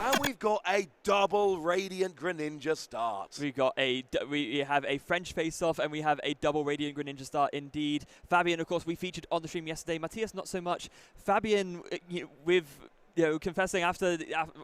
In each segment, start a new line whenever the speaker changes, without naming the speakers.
And we've got a double Radiant Greninja start.
We have a French face-off, and we have a double Radiant Greninja start indeed. Fabien, of course, we featured on the stream yesterday. Matthias, not so much. Fabien, confessing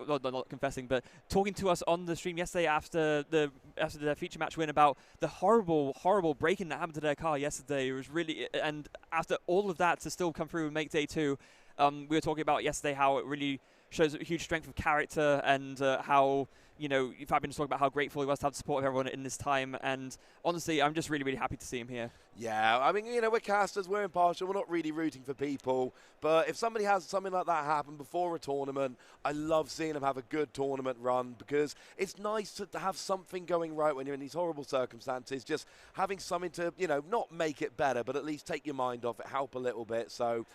well, not confessing, but talking to us on the stream yesterday after their feature match win about the horrible break-in that happened to their car yesterday. It was really, and after all of that to still come through and make day 2, we were talking about yesterday how it really shows a huge strength of character, and how, Fabien was talking about how grateful he was to have the support of everyone in this time. And honestly, I'm just really, really happy to see him here.
Yeah, I mean, we're casters, we're impartial, we're not really rooting for people. But if somebody has something like that happen before a tournament, I love seeing them have a good tournament run, because it's nice to have something going right when you're in these horrible circumstances. Just having something to, not make it better, but at least take your mind off it, help a little bit. So,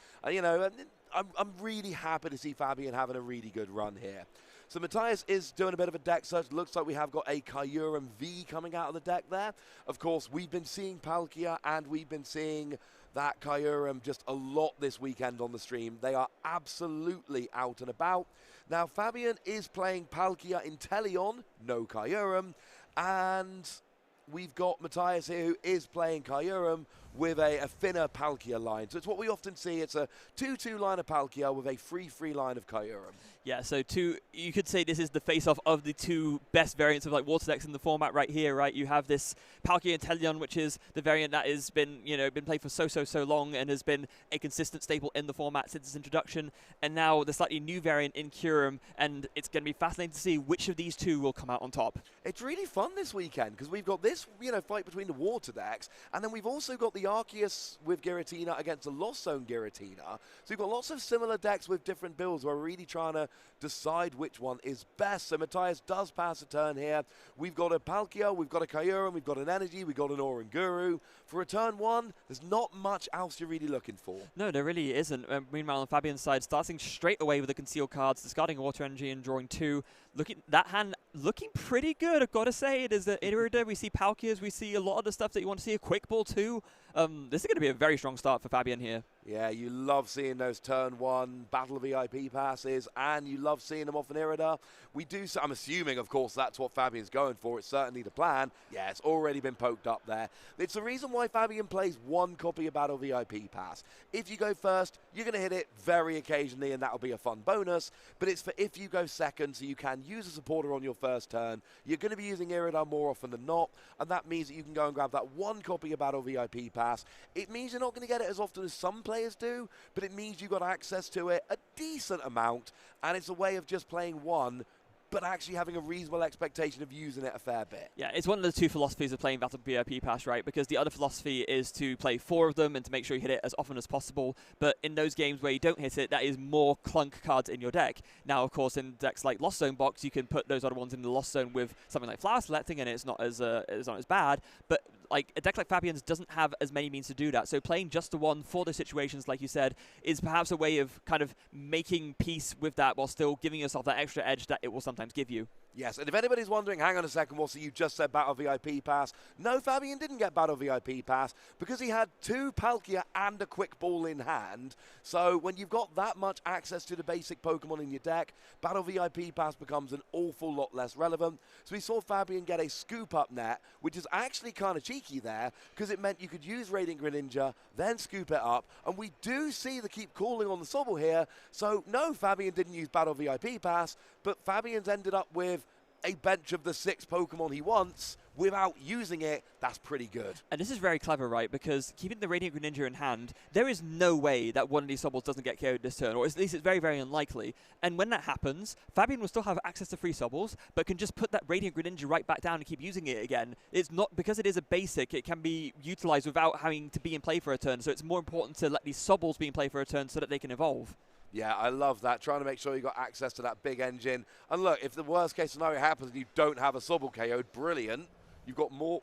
I'm really happy to see Fabien having a really good run here. So Matthias is doing a bit of a deck search. Looks like we have got a Kyurem V coming out of the deck there. Of course, we've been seeing Palkia, and we've been seeing that Kyurem just a lot this weekend on the stream. They are absolutely out and about. Now, Fabien is playing Palkia Inteleon, no Kyurem, and we've got Matthias here who is playing Kyurem with a thinner Palkia line. So it's what we often see. It's a 2-2 line of Palkia with a 3-3 line of Kyurem.
Yeah, so you could say this is the face-off of the two best variants of water decks in the format right here, right? You have this Palkia Inteleon, which is the variant that has been, been played for so long and has been a consistent staple in the format since its introduction. And now the slightly new variant in Kyurem, and it's going to be fascinating to see which of these two will come out on top.
It's really fun this weekend, because we've got this, fight between the water decks, and then we've also got the Arceus with Giratina against the Lost Zone Giratina. So we've got lots of similar decks with different builds where we're really trying to decide which one is best. So Matthias does pass a turn here. We've got a Palkia, we've got a Kyurem, we've got an Energy, we've got an Oranguru. For a turn 1, there's not much else you're really looking for. No,
there really isn't. Meanwhile, on Fabien's side, starting straight away with the concealed cards, discarding a Water Energy and drawing 2. That hand looking pretty good, I've got to say. It is the Irida, we see Palkias, we see a lot of the stuff that you want to see, a Quick Ball too. This is going to be a very strong start for Fabien here.
Yeah, you love seeing those turn 1 Battle VIP passes, and you love seeing them off an Irida. I'm assuming, of course, that's what Fabien's going for. It's certainly the plan. Yeah, it's already been poked up there. It's the reason why Fabien plays 1 copy of Battle VIP pass. If you go first, you're going to hit it very occasionally, and that'll be a fun bonus. But it's for if you go second, so you can use a supporter on your first turn. You're going to be using Irida more often than not, and that means that you can go and grab that 1 copy of Battle VIP pass. It means you're not going to get it as often as some players do, but it means you've got access to it a decent amount, and it's a way of just playing 1, but actually having a reasonable expectation of using it a fair bit.
Yeah, it's one of the 2 philosophies of playing Battle VIP Pass, right? Because the other philosophy is to play 4 of them and to make sure you hit it as often as possible. But in those games where you don't hit it, that is more clunk cards in your deck. Now, of course, in decks like Lost Zone Box, you can put those other ones in the Lost Zone with something like Flower Selecting, and it's not as bad. But a deck like Fabien's doesn't have as many means to do that. So playing just the 1 for those situations, like you said, is perhaps a way of kind of making peace with that while still giving yourself that extra edge that it will sometimes give you.
Yes, and if anybody's wondering, hang on a second, so you just said Battle VIP Pass. No, Fabien didn't get Battle VIP Pass because he had 2 Palkia and a Quick Ball in hand. So when you've got that much access to the basic Pokemon in your deck, Battle VIP Pass becomes an awful lot less relevant. So we saw Fabien get a Scoop Up net, which is actually kind of cheeky there, because it meant you could use Radiant Greninja, then scoop it up, and we do see the Keep Calling on the Sobble here. So no, Fabien didn't use Battle VIP Pass, but Fabien's ended up with a bench of the 6 Pokemon he wants without using it. That's pretty good.
And this is very clever, right? Because keeping the Radiant Greninja in hand, there is no way that one of these Sobbles doesn't get KO'd this turn, or at least it's very, very unlikely. And when that happens, Fabien will still have access to 3 Sobbles, but can just put that Radiant Greninja right back down and keep using it again. It's not, because it is a basic, it can be utilized without having to be in play for a turn, so it's more important to let these Sobbles be in play for a turn so that they can evolve.
Yeah, I love that. Trying to make sure you got access to that big engine. And look, if the worst case scenario happens and you don't have a Sobble KO'd, brilliant. You've got more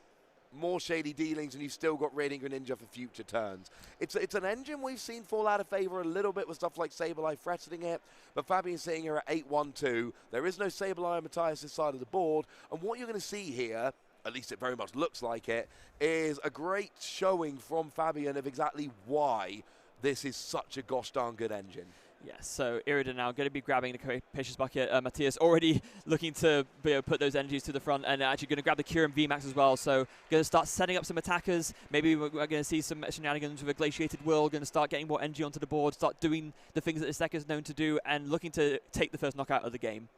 shady dealings, and you've still got Radiant Greninja for future turns. It's an engine we've seen fall out of favor a little bit with stuff like Sableye threatening it, but Fabien's sitting here at 8-1-2. There is no Sableye on Matthias' side of the board, and what you're going to see here, at least it very much looks like it, is a great showing from Fabien of exactly why this is such a gosh darn good engine.
Yes, so Irida now going to be grabbing the Capacious Bucket. Mathias already looking to put those energies to the front, and actually going to grab the Kyurem VMAX as well. So going to start setting up some attackers. Maybe we're going to see some shenanigans with a Glaciated Will. Going to start getting more energy onto the board, start doing the things that this deck is known to do, and looking to take the first knockout of the game.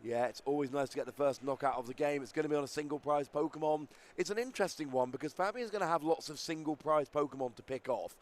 Yeah, it's always nice to get the first knockout of the game. It's going to be on a single prize Pokemon. It's an interesting one because Fabien's going to have lots of single prize Pokemon to pick off.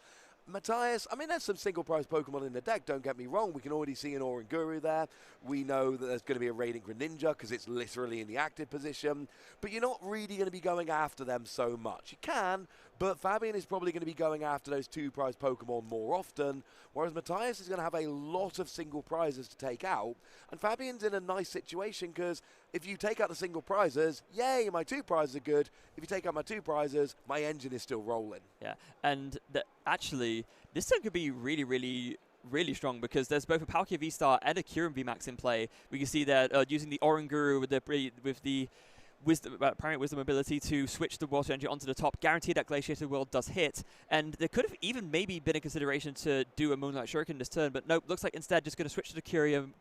Mathias, I mean, there's some single prize Pokemon in the deck, don't get me wrong. We can already see an Oranguru there. We know that there's going to be a Radiant Greninja because it's literally in the active position. But you're not really going to be going after them so much. You can, but Fabien is probably going to be going after those 2 prize Pokemon more often, whereas Mathias is going to have a lot of single prizes to take out. And Fabien's in a nice situation because if you take out the single prizes, yay, my 2 prizes are good. If you take out my 2 prizes, my engine is still rolling.
Yeah, and actually, this turn could be really, really strong because there's both a Palkia VSTAR and a Kyurem VMAX in play. We can see that using the Oranguru with the Primate Wisdom ability to switch the Water Energy onto the top, guarantee that Glaciated World does hit. And there could have even maybe been a consideration to do a Moonlight Shuriken this turn, but nope, looks like instead just going to switch to the Kyurem,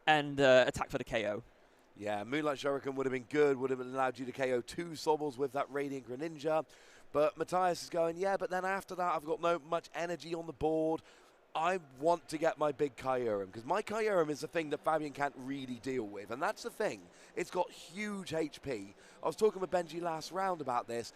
and attack for the KO.
Yeah, Moonlight Shuriken would have been good, would have allowed you to KO 2 Sobbles with that Radiant Greninja. But Mathias is going, yeah, but then after that, I've got no much energy on the board. I want to get my big Kyurem, because my Kyurem is the thing that Fabien can't really deal with, and that's the thing. It's got huge HP. I was talking with Benji last round about this.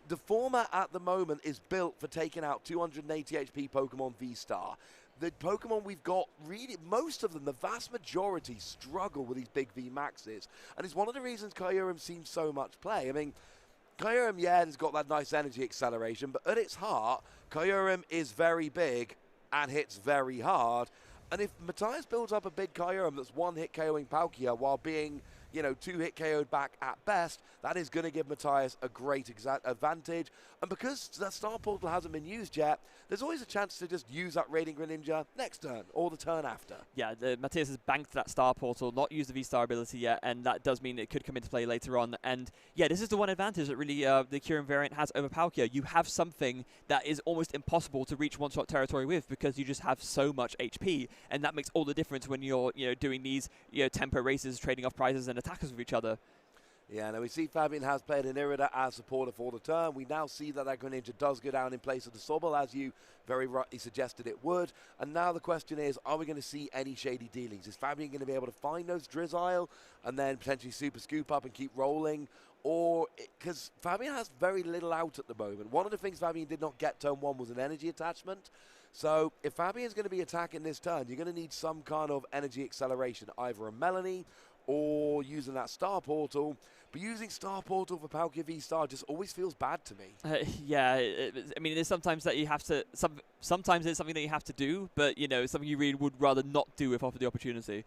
The format at the moment is built for taking out 280 HP Pokemon V-Star. The Pokemon we've got, really, most of them, the vast majority, struggle with these big V-Maxes. And it's one of the reasons Kyurem seems so much play. I mean, Kyurem, yeah, has got that nice energy acceleration, but at its heart, Kyurem is very big and hits very hard. And if Mathias builds up a big Kyurem that's 1-hit KOing Palkia while being, 2-hit KO'd back at best, that is going to give Mathias a great advantage. And because that Star Portal hasn't been used yet, there's always a chance to just use that Radiant Greninja next turn or the turn after. Yeah,
Mathias has banked that Star Portal, not used the V-Star ability yet, and that does mean it could come into play later on. And yeah, this is the one advantage that really the Kyurem variant has over Palkia. You have something that is almost impossible to reach one-shot territory with because you just have so much HP, and that makes all the difference when you're doing these tempo races, trading off prizes and attackers with each other.
Yeah, now we see Fabien has played an Irida as supporter for the turn. We now see that Greninja does go down in place of the Sobble, as you very rightly suggested it would. And now the question is, are we going to see any shady dealings? Is Fabien going to be able to find those Drizzile and then potentially super scoop up and keep rolling? Or, because Fabien has very little out at the moment. One of the things Fabien did not get turn 1 was an energy attachment. So if Fabien is going to be attacking this turn, you're going to need some kind of energy acceleration, either a Melanie or using that Star Portal. But using Star Portal for Palkia V-Star just always feels bad to me.
Yeah, I mean, there's sometimes that you have to, sometimes it's something that you have to do, but, something you really would rather not do if offered the opportunity.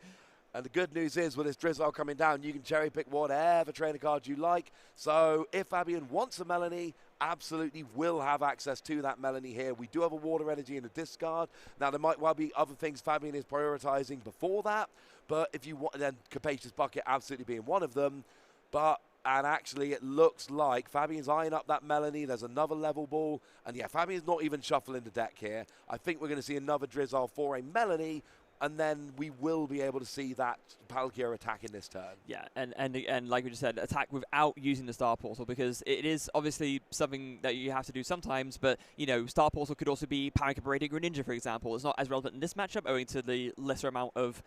And the good news is, with this Drizzile coming down, you can cherry pick whatever trainer card you like. So if Fabien wants a Melanie, absolutely will have access to that Melanie here. We do have a Water Energy in the discard. Now, there might well be other things Fabien is prioritizing before that, but if you want, then Capacious Bucket absolutely being one of them. And actually, it looks like Fabien's eyeing up that Melanie. There's another level ball. And yeah, Fabien's not even shuffling the deck here. I think we're going to see another Drizzile for a Melanie. And then we will be able to see that Palkia attack in this turn.
Yeah, and like we just said, attack without using the Star Portal, because it is obviously something that you have to do sometimes, but, Star Portal could also be powering up a Radiant Greninja, for example. It's not as relevant in this matchup owing to the lesser amount of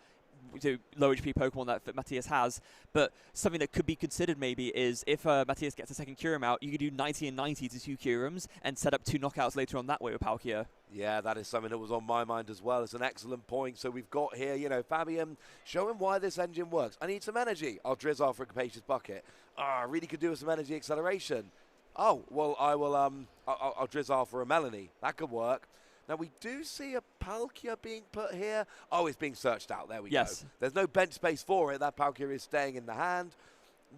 low HP Pokemon that Mathias has, but something that could be considered maybe is if Mathias gets a second Kyurem out, you could do 90 and 90 to 2 Kyurems and set up 2 knockouts later on that way with Palkia.
Yeah, that is something that was on my mind as well. It's an excellent point. So we've got here, Fabien showing why this engine works. I need some energy. I'll Drizzile for a Capacious Bucket. I really could do with some energy acceleration. Oh, well, I'll Drizzile for a Melanie. That could work. Now, we do see a Palkia being put here. Oh, it's being searched out. There we go. There's no bench space for it. That Palkia is staying in the hand.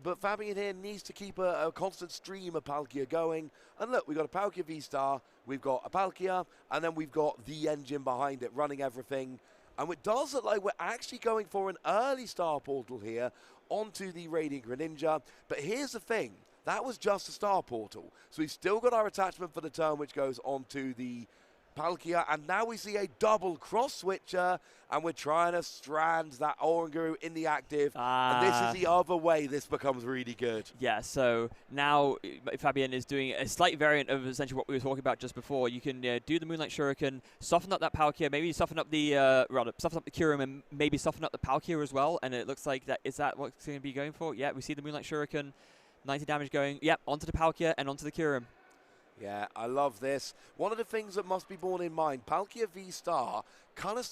But Fabien here needs to keep a constant stream of Palkia going. And look, we've got a Palkia V-Star, we've got a Palkia, and then we've got the engine behind it running everything. And it does look like we're actually going for an early Star Portal here onto the Radiant Greninja. But here's the thing. That was just a Star Portal. So we've still got our attachment for the turn, which goes onto the Palkia, and now we see a double cross switcher, and we're trying to strand that Oranguru in the active. And this is the other way this becomes really good.
Yeah, so now Fabien is doing a slight variant of essentially what we were talking about just before. You can do the Moonlight Shuriken, soften up that Palkia, maybe soften up the soften up the Kyurem, and maybe soften up the Palkia as well. And it looks like is that what's going to be going for? Yeah, we see the Moonlight Shuriken, 90 damage going. Yep, onto the Palkia and onto the Kyurem.
Yeah, I love this. One of the things that must be borne in mind, Palkia VSTAR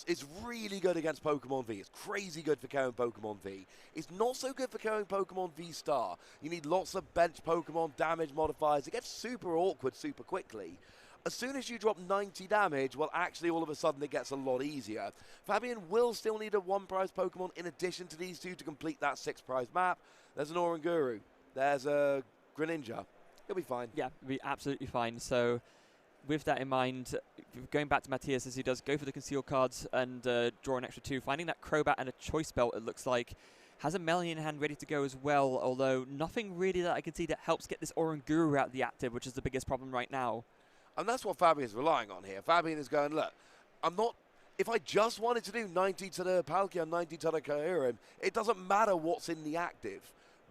is really good against Pokemon V. It's crazy good for KOing Pokemon V. It's not so good for KOing Pokemon VSTAR. You need lots of bench Pokemon damage modifiers. It gets super awkward super quickly. As soon as you drop 90 damage, well, actually, all of a sudden, it gets a lot easier. Fabien will still need a 1-prize Pokemon in addition to these two to complete that 6-prize map. There's an Oranguru. There's a Greninja. He'll be fine. Yeah,
be absolutely fine. So with that in mind, going back to Mathias as he does go for the conceal cards and draw an extra 2, finding that Crobat and a Choice Belt, it looks like. Has a Melanie in hand ready to go as well, although nothing really that I can see that helps get this Oranguru out of the active, which is the biggest problem right now.
And that's what Fabien is relying on here. Fabien is going, look, I'm not... If I just wanted to do 90 to the Palkia, 90 to the Kyurem, it doesn't matter what's in the active.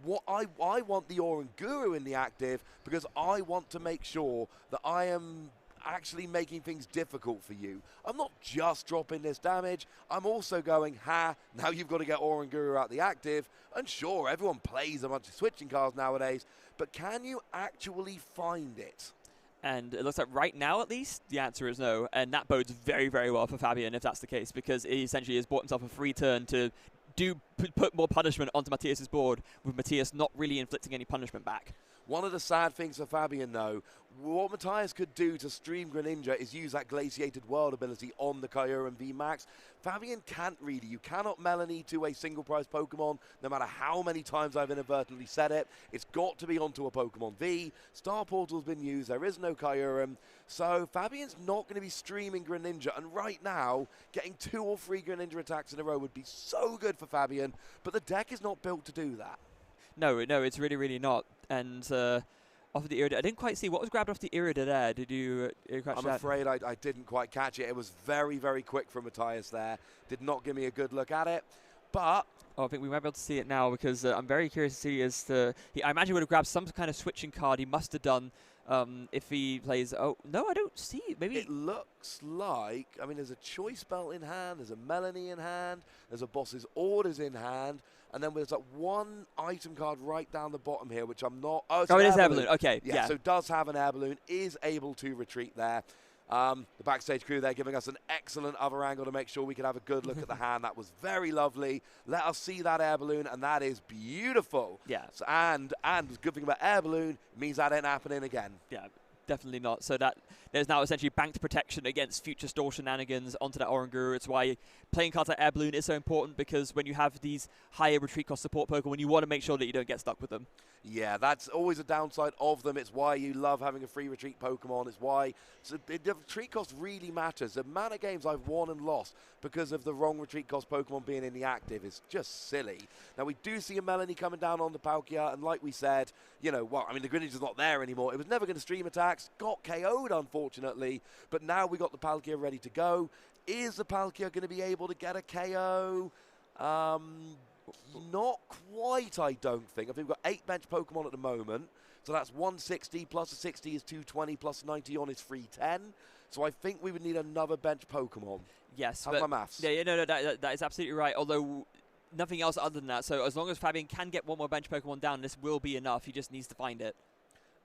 What I want the Oranguru in the active because I want to make sure that I am actually making things difficult for you. I'm not just dropping this damage. I'm also going, now you've got to get Oranguru out the active. And sure, everyone plays a bunch of switching cards nowadays, but can you actually find it?
And it looks like right now, at least, the answer is no. And that bodes very, very well for Fabien if that's the case, because he essentially has bought himself a free turn to put more punishment onto Mathias's board, with Mathias not really inflicting any punishment back.
One of the sad things for Fabien, though, what Mathias could do to stream Greninja is use that Glaciated World ability on the Kyurem VMAX. Fabien can't really. You cannot Melanie to a single prize Pokemon, no matter how many times I've inadvertently said it. It's got to be onto a Pokemon V. Star Portal's been used. There is no Kyurem. So Fabien's not going to be streaming Greninja. And right now, getting 2 or 3 Greninja attacks in a row would be so good for Fabien. But the deck is not built to do that.
No, it's really, really not. And off of the Irida, I didn't quite see what was grabbed off the Irida there. Did you catch that?
I'm afraid I didn't quite catch it. It was very, very quick from Mathias there. Did not give me a good look at it. But
I think we might be able to see it now because I'm very curious to see as to... I imagine he would have grabbed some kind of switching card. He must have done if he plays... Oh, no, I don't see it. Maybe...
It looks like... I mean, there's a Choice Belt in hand. There's a Melanie in hand. There's a Boss's Orders in hand. And then there's that one item card right down the bottom here, which I'm not... Oh,
it is Air Balloon. Okay, yeah.
So does have an Air Balloon, is able to retreat there. The backstage crew there giving us an excellent other angle to make sure we could have a good look at the hand. That was very lovely. Let us see that Air Balloon, and that is beautiful.
Yeah.
So, and the good thing about Air Balloon means that ain't happening again.
Yeah. Definitely not. So that there's now essentially banked protection against future store shenanigans onto that Oranguru. It's why playing cards like Air Balloon is so important, because when you have these higher retreat cost support Pokemon, you want to make sure that you don't get stuck with them.
Yeah, that's always a downside of them. It's why you love having a free retreat Pokemon. It's why the retreat cost really matters. The amount of games I've won and lost because of the wrong retreat cost Pokemon being in the active is just silly. Now, we do see a Melanie coming down on the Palkia, and like we said, you know, well, I mean, the Greninja's not there anymore. It was never going to stream attacks. Got KO'd, unfortunately, but now we got the Palkia ready to go. Is the Palkia going to be able to get a KO? Not quite, I don't think. I think we've got 8 bench Pokemon at the moment, so that's 160 plus a 60 is 220 plus 90 on is 310. So I think we would need another bench Pokemon.
Yes.
How's my maths?
Yeah, no, that is absolutely right, although nothing else other than that. So as long as Fabien can get one more bench Pokemon down, this will be enough. He just needs to find it.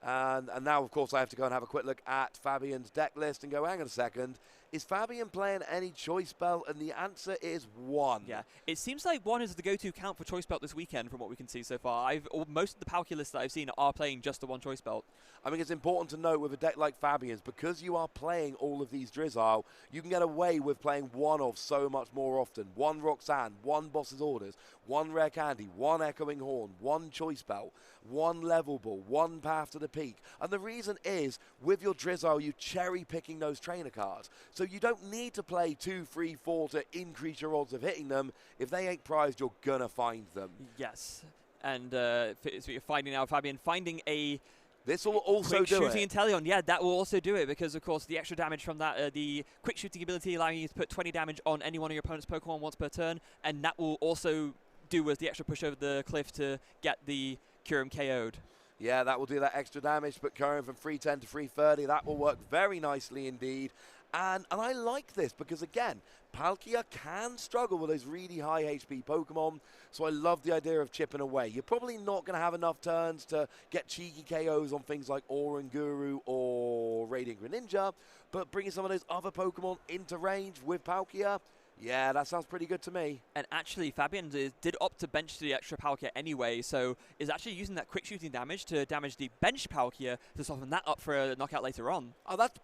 And now, of course, I have to go and have a quick look at Fabien's deck list and go, hang on a second. Is Fabien playing any Choice Belt? And the answer is 1.
Yeah, it seems like 1 is the go-to count for Choice Belt this weekend from what we can see so far. Most of the Palkia lists that I've seen are playing just the 1 Choice Belt.
I mean, it's important to note with a deck like Fabien's, because you are playing all of these Drizzile, you can get away with playing one of so much more often. 1 Roxanne, 1 Boss's Orders, 1 Rare Candy, 1 Echoing Horn, 1 Choice Belt, 1 Level Ball, 1 Path to the Peak. And the reason is, with your Drizzile, you're cherry-picking those trainer cards. So you don't need to play 2, 3, 4 to increase your odds of hitting them. If they ain't prized, you're going to find them.
Yes. And so you're finding now, Fabien, finding a
This will also
quick
do
shooting
it.
Inteleon, yeah, that will also do it because, of course, the extra damage from that, the quick shooting ability allowing you to put 20 damage on any one of your opponent's Pokemon once per turn, and that will also do as the extra push over the cliff to get the Kyurem KO'd.
Yeah, that will do that extra damage, but Kyurem from 310 to 330, that will work very nicely indeed. And I like this because, again, Palkia can struggle with those really high HP Pokemon, so I love the idea of chipping away. You're probably not going to have enough turns to get cheeky KOs on things like Oranguru or Radiant Greninja, but bringing some of those other Pokemon into range with Palkia, yeah, that sounds pretty good to me.
And actually, Fabien did opt to bench the extra Palkia anyway, so is actually using that quick shooting damage to damage the bench Palkia to soften that up for a knockout later on.
Oh, that's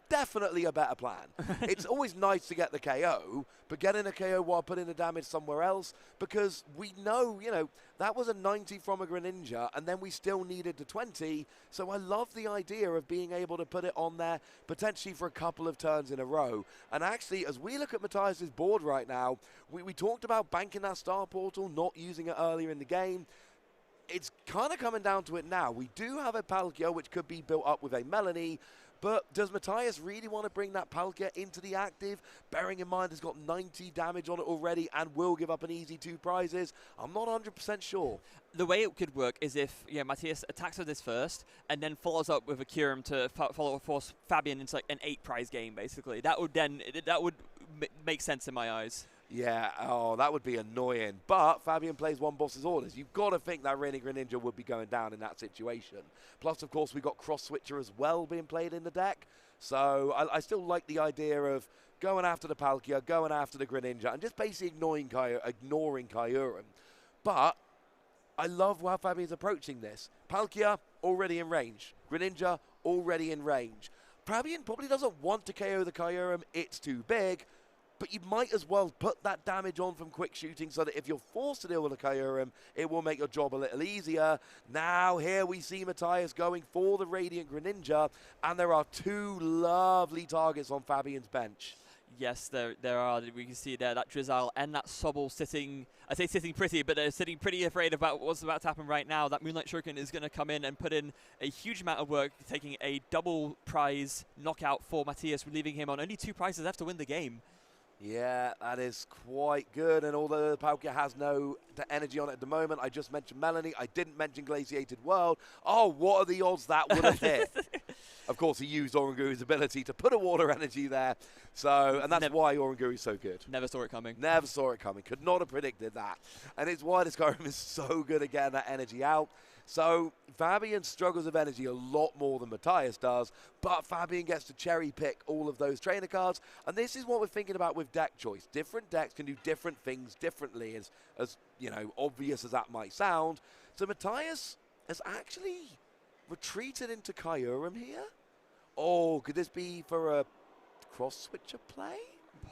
definitely a better plan. It's always nice to get the KO, but getting a KO while putting the damage somewhere else, because we know, you know, that was a 90 from a Greninja, and then we still needed the 20, so I love the idea of being able to put it on there potentially for a couple of turns in a row. And actually, as we look at Mathias' board right now, we talked about banking that star portal, not using it earlier in the game. It's kind of coming down to it now. We do have a Palkia, which could be built up with a Melanie, but does Mathias really want to bring that Palkia into the active, bearing in mind it's got 90 damage on it already and will give up an easy 2 prizes? I'm not 100% sure.
The way it could work is if Mathias attacks with this first and then follows up with a Kyurem to force Fabien into like an 8 prize game, basically. That would make sense in my eyes.
Yeah, oh, that would be annoying. But Fabien plays one boss's orders. You've got to think that Radiant Greninja would be going down in that situation. Plus, of course, we got Cross Switcher as well being played in the deck. So I still like the idea of going after the Palkia, going after the Greninja, and just basically ignoring Kyurem. But I love how Fabien's approaching this. Palkia already in range. Greninja already in range. Fabien probably doesn't want to KO the Kyurem. It's too big. But you might as well put that damage on from quick shooting so that if you're forced to deal with a Kyurem, it will make your job a little easier. Now, here we see Mathias going for the Radiant Greninja, and there are 2 lovely targets on Fabien's bench.
Yes, there are. We can see there that Drizzile and that Sobble sitting, I say sitting pretty, but they're sitting pretty afraid about what's about to happen right now. That Moonlight Shuriken is going to come in and put in a huge amount of work, taking a double prize knockout for Mathias, leaving him on only 2 prizes left to win the game.
Yeah, that is quite good, and although Palkia has no energy on it at the moment, I just mentioned Melanie, I didn't mention Glaciated World. Oh, what are the odds that would have hit? Of course, he used Oranguru's ability to put a water energy there, so, and that's why Oranguru is so good.
Never saw it coming.
Never saw it coming, could not have predicted that. And it's why this Kyurem is so good at getting that energy out. So Fabien struggles with energy a lot more than Mathias does, but Fabien gets to cherry pick all of those trainer cards, and this is what we're thinking about with deck choice. Different decks can do different things differently, as you know, obvious as that might sound. So Mathias has actually retreated into Kyurem here. Oh, could this be for a cross switcher play?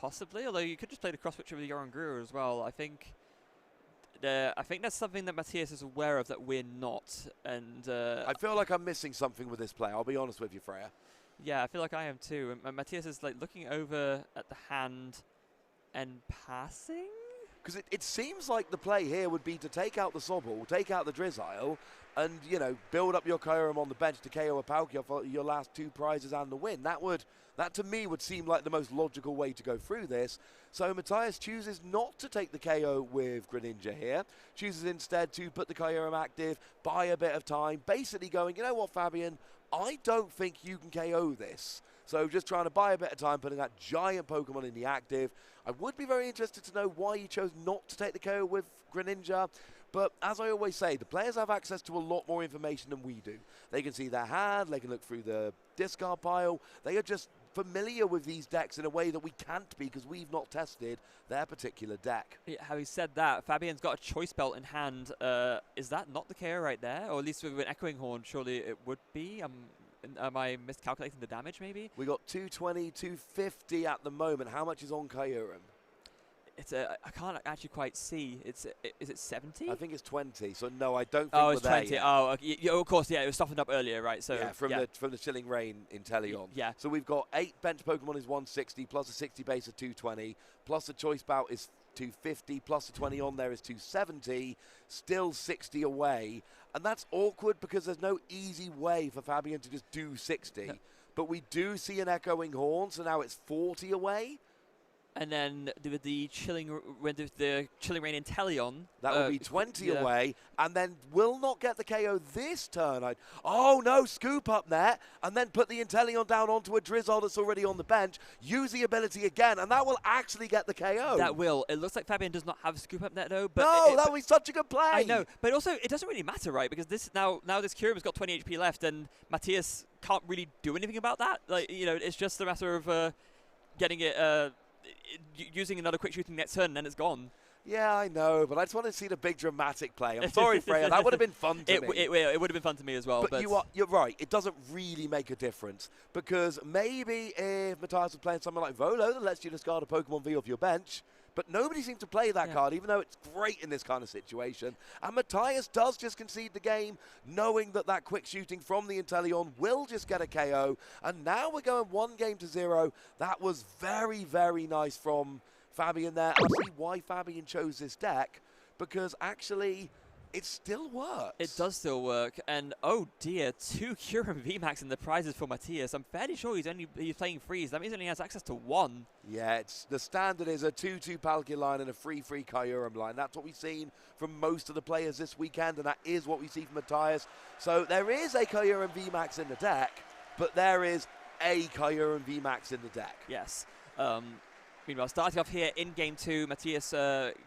Possibly, although you could just play the cross switcher with Oranguru as well. I think that's something that Mathias is aware of that we're not, and
I feel like I'm missing something with this play. I'll be honest with you, Freya.
Yeah, I feel like I am too. And Mathias is like looking over at the hand and passing.
Because it seems like the play here would be to take out the Sobble, take out the Drizzile, and, you know, build up your Kyurem on the bench to KO a Palkia for your last 2 prizes and the win. That to me would seem like the most logical way to go through this. So Mathias chooses not to take the KO with Greninja here, chooses instead to put the Kyurem active, buy a bit of time, basically going, you know what, Fabien, I don't think you can KO this. So just trying to buy a bit of time, putting that giant Pokemon in the active. I would be very interested to know why you chose not to take the KO with Greninja. But as I always say, the players have access to a lot more information than we do. They can see their hand, they can look through the discard pile. They are just familiar with these decks in a way that we can't be because we've not tested their particular deck.
Yeah, having said that, Fabien's got a choice belt in hand. Is that not the KO right there? Or at least with an Echoing Horn, surely it would be? Am I miscalculating the damage, maybe?
We got 220, 250 at the moment. How much is on Kyurem?
I can't actually quite see. Is it 70?
I think it's 20. So no, I don't think
we're
it's 20.
There oh, okay. Of course, yeah. It was softened up earlier, right? So
yeah, from the Chilling Rain in Teleon.
Yeah.
So we've got 8 bench Pokemon is 160 plus a 60 base of 220 plus the choice bout is 250, plus the 20 on there is 270, still 60 away. And that's awkward because there's no easy way for Fabien to just do 60. Yep. But we do see an echoing horn, so now it's 40 away.
And then with the chilling rain Inteleon.
That will be 20 away, and then will not get the KO this turn. Oh no, scoop up there, and then put the Inteleon down onto a Drizzle that's already on the bench. Use the ability again, and that will actually get the KO.
That will. It looks like Fabien does not have scoop up net though. But
no, that was such a good play.
I know, but also it doesn't really matter, right? Because this now this Kyurem has got 20 HP left, and Mathias can't really do anything about that. Like, you know, it's just a matter of getting it. Using another quick shooting next turn, and then it's gone.
Yeah, I know, but I just want to see the big dramatic play. I'm sorry, Freya, that would have been fun to me.
It would have been fun to me as well.
But you're right, it doesn't really make a difference, because maybe if Mathias was playing something like Volo that lets you discard a Pokemon V off your bench, but nobody seems to play that card, even though it's great in this kind of situation. And Mathias does just concede the game, knowing that that quick shooting from the Inteleon will just get a KO. And now we're going 1-0. That was very, very nice from Fabien there. I see why Fabien chose this deck, because actually it still works.
It does still work, and oh dear, 2 Kyurem VMAX in the prizes for Mathias. I'm fairly sure he's playing freeze. That means he only has access to 1.
Yeah, the standard is a 2-2 Palkia line and a 3-3 Kyurem line. That's what we've seen from most of the players this weekend, and that is what we see from Mathias. So there is a Kyurem VMAX in the deck, but there is a Kyurem VMAX in the deck.
Yes. Meanwhile, starting off here in Game 2, Mathias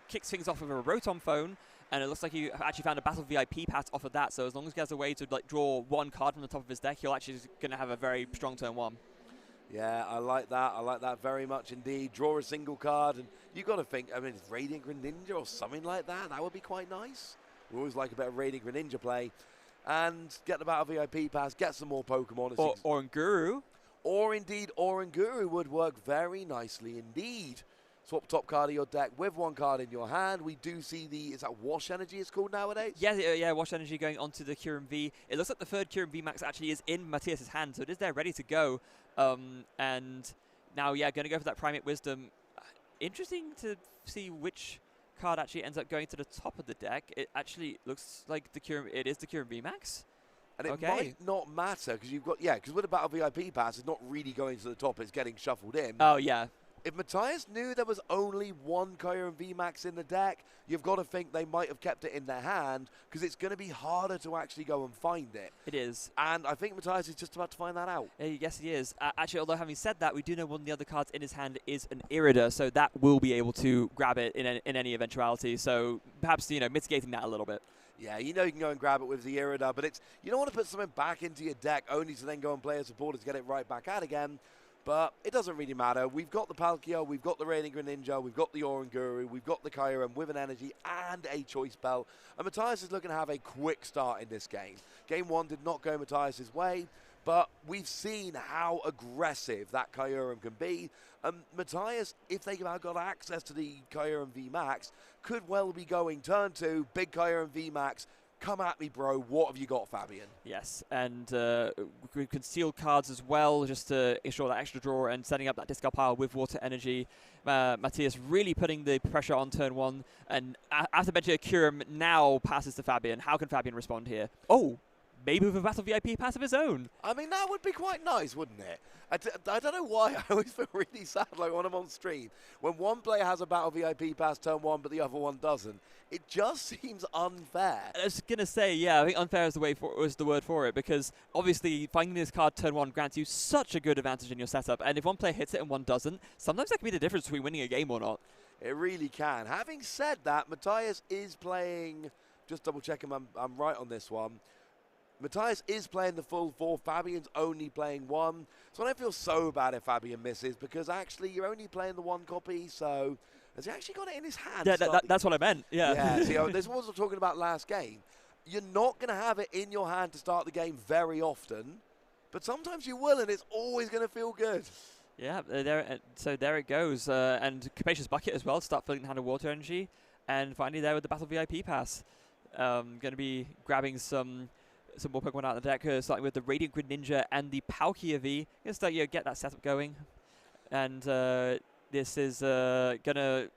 kicks things off with a Rotom Phone, and it looks like he actually found a Battle VIP pass off of that, so as long as he has a way to draw 1 card from the top of his deck, he'll actually going to have a very strong turn 1.
Yeah, I like that. I like that very much indeed. Draw a single card, and you got to think, I mean, it's Radiant Greninja or something like that. That would be quite nice. We always like a bit of Radiant Greninja play. And get the Battle VIP pass, get some more Pokemon.
Or Nguru.
Or indeed, Oranguru would work very nicely indeed. Swap top card of your deck with 1 card in your hand. We do see is that Wash Energy it's called nowadays?
Yeah, Wash Energy going onto the Kyurem V. It looks like the 3rd Kyurem VMAX actually is in Mathias' hand, so it is there ready to go. And now, going to go for that Primate Wisdom. Interesting to see which card actually ends up going to the top of the deck. It actually looks like it is the Kyurem VMAX.
And it might not matter, because you've got, because with a Battle VIP pass, it's not really going to the top, it's getting shuffled in.
Oh, yeah.
If Mathias knew there was only 1 Kyurem VMAX in the deck, you've got to think they might have kept it in their hand, because it's going to be harder to actually go and find it.
It is.
And I think Mathias is just about to find that out.
Yes, he is. Actually, although having said that, we do know one of the other cards in his hand is an Irida, so that will be able to grab it in any eventuality. So perhaps, mitigating that a little bit.
Yeah, you can go and grab it with the Irida, but you don't want to put something back into your deck only to then go and play a supporter to get it right back out again. But it doesn't really matter. We've got the Palkia, we've got the Radiant Greninja, we've got the Oranguru, we've got the Kyurem with an energy and a choice belt. And Mathias is looking to have a quick start in this game. Game 1 did not go Mathias' way, but we've seen how aggressive that Kyurem can be. Mathias, if they have got access to the Kyurem VMAX, could well be going turn 2, big Kyurem VMAX. Come at me, bro. What have you got, Fabien?
Yes, and we can steal cards as well, just to ensure that extra draw and setting up that discard pile with Water Energy. Mathias really putting the pressure on turn 1, and after benching a Kyurem, now passes to Fabien. How can Fabien respond here? Oh, maybe with a Battle VIP pass of his own.
I mean, that would be quite nice, wouldn't it? I don't know why I always feel really sad, like when I'm on stream. When one player has a Battle VIP pass turn 1, but the other one doesn't, it just seems unfair.
I was going to say, I think unfair is the word for it, because obviously finding this card turn 1 grants you such a good advantage in your setup, and if one player hits it and one doesn't, sometimes that can be the difference between winning a game or not.
It really can. Having said that, Mathias is playing, just double checking I'm right on this one, Mathias is playing the full 4, Fabien's only playing 1. So I don't feel so bad if Fabien misses, because actually you're only playing the 1 copy, so has he actually got it in his hand?
Yeah, that's what I meant,
Yeah, see, this is what I was talking about last game. You're not going to have it in your hand to start the game very often, but sometimes you will, and it's always going to feel good.
Yeah, so there it goes. And Capacious Bucket as well, start filling the hand of Water Energy. And finally there with the Battle VIP pass. Going to be grabbing some more Pokemon out of the deck, starting with the Radiant Greninja and the Palkia V. Going to start, get that setup going. And this is going to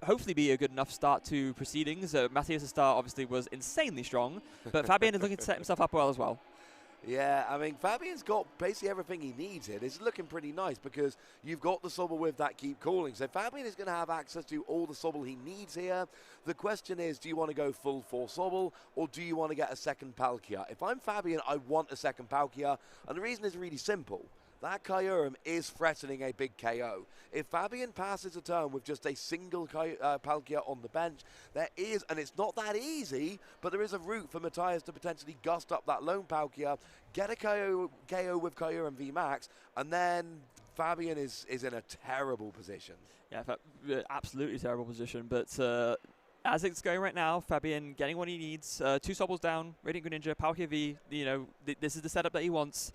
hopefully be a good enough start to proceedings. Mathias' start obviously was insanely strong, but Fabien is looking to set himself up well as well.
Yeah, I mean, Fabien's got basically everything he needs here. It's looking pretty nice because you've got the Sobble with that keep calling. So Fabien is going to have access to all the Sobble he needs here. The question is, do you want to go full 4 Sobble or do you want to get a second Palkia? If I'm Fabien, I want a second Palkia. And the reason is really simple. That Kyurem is threatening a big KO. If Fabien passes a turn with just a single Palkia on the bench, there is, and it's not that easy, but there is a route for Mathias to potentially gust up that lone Palkia, get a KO with Kyurem VMAX, and then Fabien is in a terrible position. Yeah,
absolutely terrible position, but as it's going right now, Fabien getting what he needs, 2 Sobbles down, Radiant Greninja, Palkia V, this is the setup that he wants.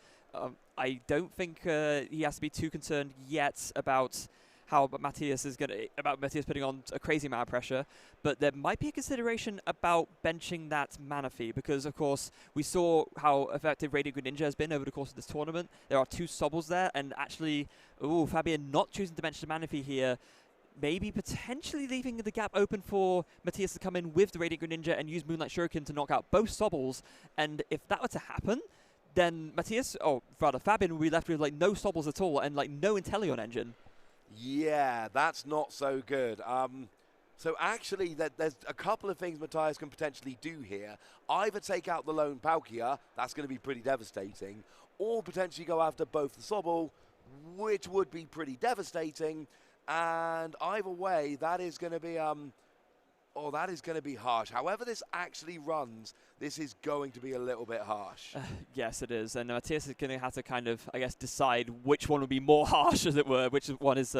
I don't think he has to be too concerned yet about how Mathias putting on a crazy amount of pressure, but there might be a consideration about benching that mana fee because, of course, we saw how effective Radiant Greninja has been over the course of this tournament. There are 2 Sobbles there, and actually, Fabien not choosing to bench the mana fee here, maybe potentially leaving the gap open for Mathias to come in with the Radiant Greninja and use Moonlight Shuriken to knock out both Sobbles, and if that were to happen, then Fabien will be left with no Sobbles at all and no Inteleon engine.
Yeah, that's not so good. So actually, there's a couple of things Mathias can potentially do here. Either take out the lone Palkia, that's going to be pretty devastating, or potentially go after both the Sobble, which would be pretty devastating. And either way, that is going to be that is going to be harsh. However this actually runs, this is going to be a little bit harsh.
Yes, it is. And Mathias is going to have to kind of, I guess, decide which one will be more harsh, as it were, which one is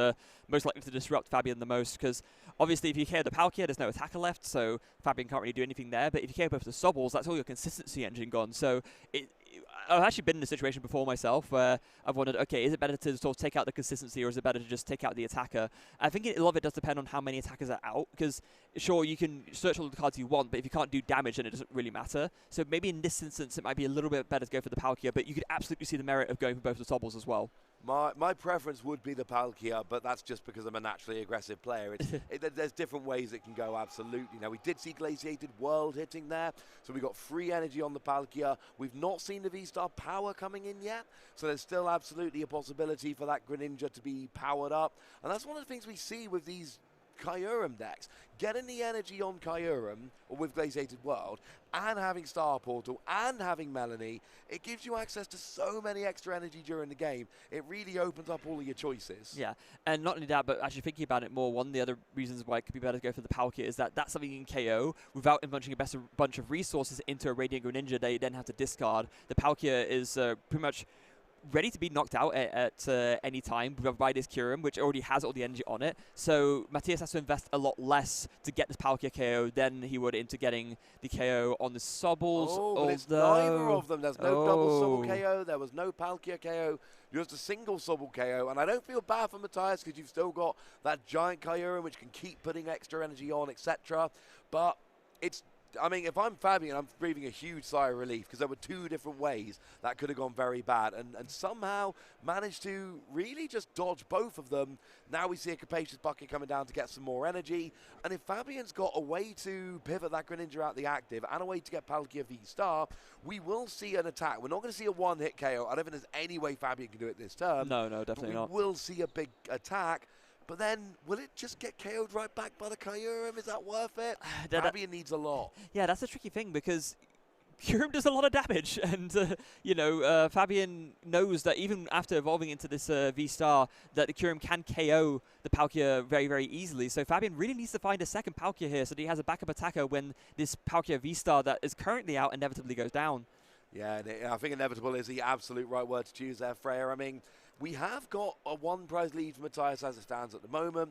most likely to disrupt Fabien the most. Because obviously, if you KO the Palkia, there's no attacker left, so Fabien can't really do anything there. But if you KO both the Sobbles, that's all your consistency engine gone. So I've actually been in a situation before myself where I've wondered, okay, is it better to sort of take out the consistency or is it better to just take out the attacker? I think a lot of it does depend on how many attackers are out because, sure, you can search all the cards you want, but if you can't do damage, then it doesn't really matter. So maybe in this instance, it might be a little bit better to go for the Palkia, but you could absolutely see the merit of going for both the Sobbles as well.
My preference would be the Palkia, but that's just because I'm a naturally aggressive player. There's different ways it can go, absolutely. Now, we did see Glaciated World hitting there, so we got free energy on the Palkia. We've not seen the VSTAR power coming in yet, so there's still absolutely a possibility for that Greninja to be powered up. And that's one of the things we see with these Kyurem decks. Getting the energy on Kyurem, or with Glaciated World, and having Star Portal, and having Melanie, it gives you access to so many extra energy during the game. It really opens up all of your choices.
Yeah, and not only that, but actually thinking about it more, one of the other reasons why it could be better to go for the Palkia is that that's something you can KO without bunching a bunch of resources into a Radiant Greninja that you then have to discard. The Palkia is pretty much ready to be knocked out at any time by this Kyurem, which already has all the energy on it. So Mathias has to invest a lot less to get this Palkia KO than he would into getting the KO on the Sobbles.
But it's neither of them. There's no double Sobble KO. There was no Palkia KO. Just a single Sobble KO. And I don't feel bad for Mathias because you've still got that giant Kyurem which can keep putting extra energy on, etc. But I mean, if I'm Fabien, I'm breathing a huge sigh of relief because there were 2 different ways that could have gone very bad and somehow managed to really just dodge both of them. Now we see a Capacious Bucket coming down to get some more energy. And if Fabien's got a way to pivot that Greninja out the active and a way to get Palkia VSTAR, we will see an attack. We're not going to see a one-hit KO. I don't think there's any way Fabien can do it this turn.
No, definitely not.
We will see a big attack. But then, will it just get KO'd right back by the Kyurem? Is that worth it? Fabien needs a lot.
Yeah, that's a tricky thing because Kyurem does a lot of damage. And, Fabien knows that even after evolving into this VSTAR, that the Kyurem can KO the Palkia very, very easily. So Fabien really needs to find a second Palkia here so that he has a backup attacker when this Palkia VSTAR that is currently out inevitably goes down.
Yeah, and I think inevitable is the absolute right word to choose there, Freya. I mean, we have got a 1-prize lead for Mathias as it stands at the moment,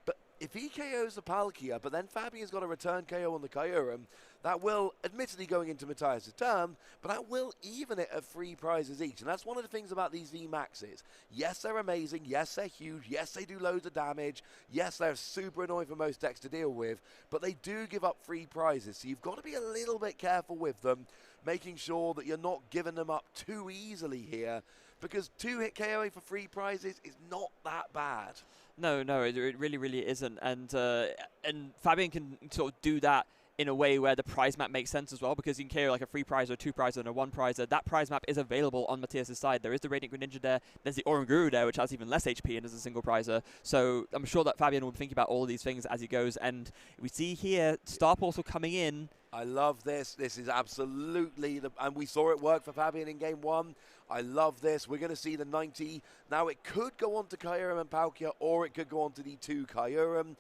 but if he KOs the Palkia, but then Fabien's got a return KO on the Kyurem, that will, admittedly going into Mathias' turn, but that will even it at 3 prizes each. And that's one of the things about these VMAXs. Yes, they're amazing. Yes, they're huge. Yes, they do loads of damage. Yes, they're super annoying for most decks to deal with, but they do give up 3 prizes. So you've got to be a little bit careful with them, making sure that you're not giving them up too easily here, because 2-hit KOing for free prizes is not that bad.
No, it really, really isn't. And Fabien can sort of do that in a way where the prize map makes sense as well, because you can KO like a free prize or 2 prizes and a 1 prizer. That prize map is available on Mathias' side. There is the Radiant Greninja there. There's the Oranguru there, which has even less HP and is a single prizer. So I'm sure that Fabien will be thinking about all of these things as he goes. And we see here Star Portal coming in.
I love this. This is absolutely and we saw it work for Fabien in game 1. I love this. We're going to see the 90. Now it could go on to Kyurem and Palkia, or it could go on to the 2 Kyurem.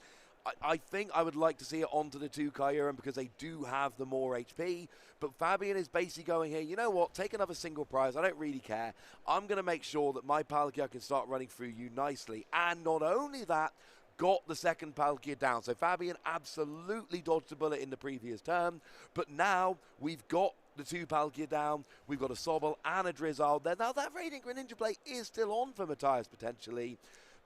I think I would like to see it onto the 2 Kyurem because they do have the more HP. But Fabien is basically going here, you know what, take another single prize. I don't really care. I'm going to make sure that my Palkia can start running through you nicely. And not only that, got the second Palkia down. So Fabien absolutely dodged a bullet in the previous turn. But now we've got the 2 Palkia down. We've got a Sobble and a Drizzle there. Now that Radiant Greninja play is still on for Mathias potentially.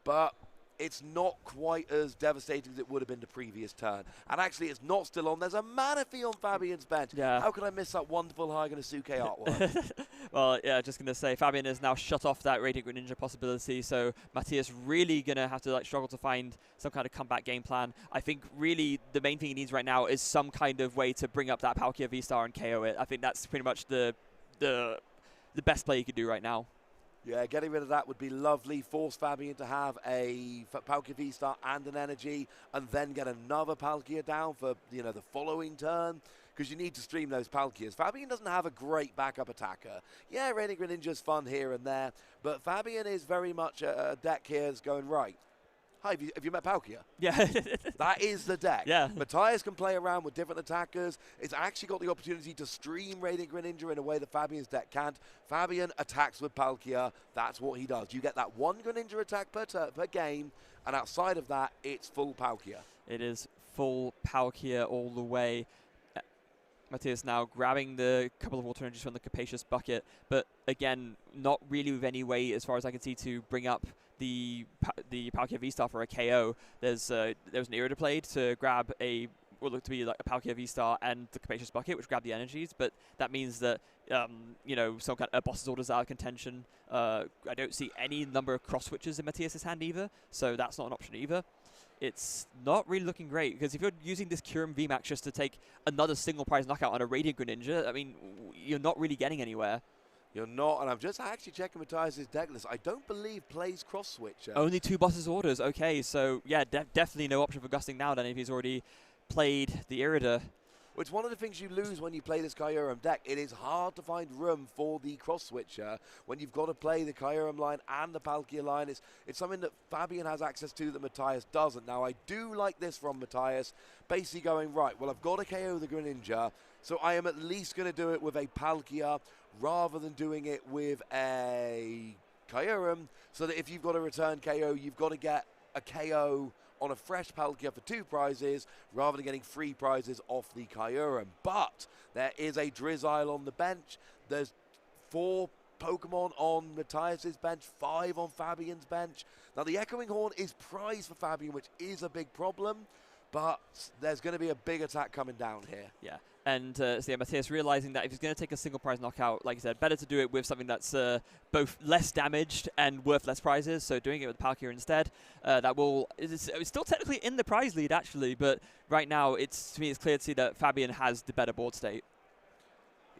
But it's not quite as devastating as it would have been the previous turn. And actually, it's not still on. There's a Manaphy on Fabien's bench.
Yeah.
How could I miss that wonderful Haganasuke artwork?
Well, yeah, just going to say, Fabien has now shut off that Radiant Greninja possibility, so Mathias really going to have to struggle to find some kind of comeback game plan. I think really the main thing he needs right now is some kind of way to bring up that Palkia V-Star and KO it. I think that's pretty much the best play he could do right now.
Yeah, getting rid of that would be lovely. Force Fabien to have a Palkia V-Star and an energy, and then get another Palkia down for the following turn, because you need to stream those Palkias. Fabien doesn't have a great backup attacker. Yeah, Radiant Greninja's fun here and there, but Fabien is very much a deck here that's going right. Hi, have you met Palkia?
Yeah.
That is the deck.
Yeah.
Mathias can play around with different attackers. It's actually got the opportunity to stream Radiant Greninja in a way that Fabien's deck can't. Fabien attacks with Palkia. That's what he does. You get that 1 Greninja attack per game, and outside of that, it's full Palkia.
It is full Palkia all the way. Mathias now grabbing the couple of alternatives from the Capacious Bucket, but again, not really with any way, as far as I can see, to bring up the Palkia V-Star for a KO. There was an Irida played to grab what looked to be like a Palkia V-Star and the Capacious Bucket, which grabbed the energies, but that means that some kind of boss's orders out of contention. I don't see any number of cross switches in Mathias' hand either, so that's not an option either. It's not really looking great, because if you're using this Kyurem VMAX just to take another single prize knockout on a Radiant Greninja, I mean, you're not really getting anywhere.
You're not, and I'm just actually checking Mathias' deck list. I don't believe plays cross switch.
Only 2 boss's orders. Okay, so yeah, definitely no option for Gusting now then if he's already played the Irida.
Well, it's one of the things you lose when you play this Kyurem deck. It is hard to find room for the cross-switcher when you've got to play the Kyurem line and the Palkia line. It's something that Fabien has access to that Mathias doesn't. Now, I do like this from Mathias, basically going, right, well, I've got to KO the Greninja, so I am at least going to do it with a Palkia rather than doing it with a Kyurem, so that if you've got a return KO, you've got to get a KO on a fresh Palkia for 2 prizes rather than getting 3 prizes off the Kyurem. But there is a Drizzle on the bench. There's 4 Pokemon on Mathias' bench, 5 on Fabien's bench. Now the Echoing Horn is prized for Fabien, which is a big problem, but there's going to be a big attack coming down here.
Yeah. And so yeah, Mathias realizing that if he's going to take a single prize knockout, like I said, better to do it with something that's both less damaged and worth less prizes. So doing it with Palkia instead, it's still technically in the prize lead actually, but right now to me it's clear to see that Fabien has the better board state.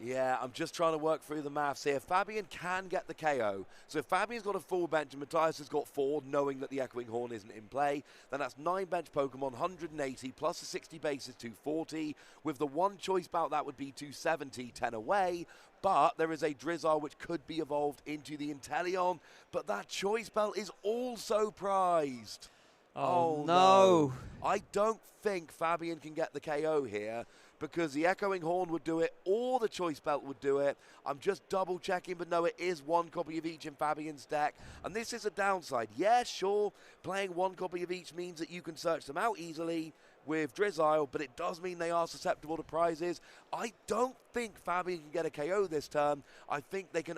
Yeah, I'm just trying to work through the maths here. Fabien can get the KO. So if Fabien's got a full bench and Mathias has got 4, knowing that the Echoing Horn isn't in play, then that's 9 bench Pokemon, 180, plus the 60 base is 240. With the 1 choice bout, that would be 270, 10 away. But there is a Drizzle which could be evolved into the Inteleon. But that choice belt is also prized.
Oh no.
I don't think Fabien can get the KO here, because the Echoing Horn would do it, or the Choice Belt would do it. I'm just double checking, but no, it is 1 copy of each in Fabien's deck. And this is a downside. Yeah, sure, playing 1 copy of each means that you can search them out easily with Drizzle, but it does mean they are susceptible to prizes. I don't think Fabien can get a KO this turn. I think they can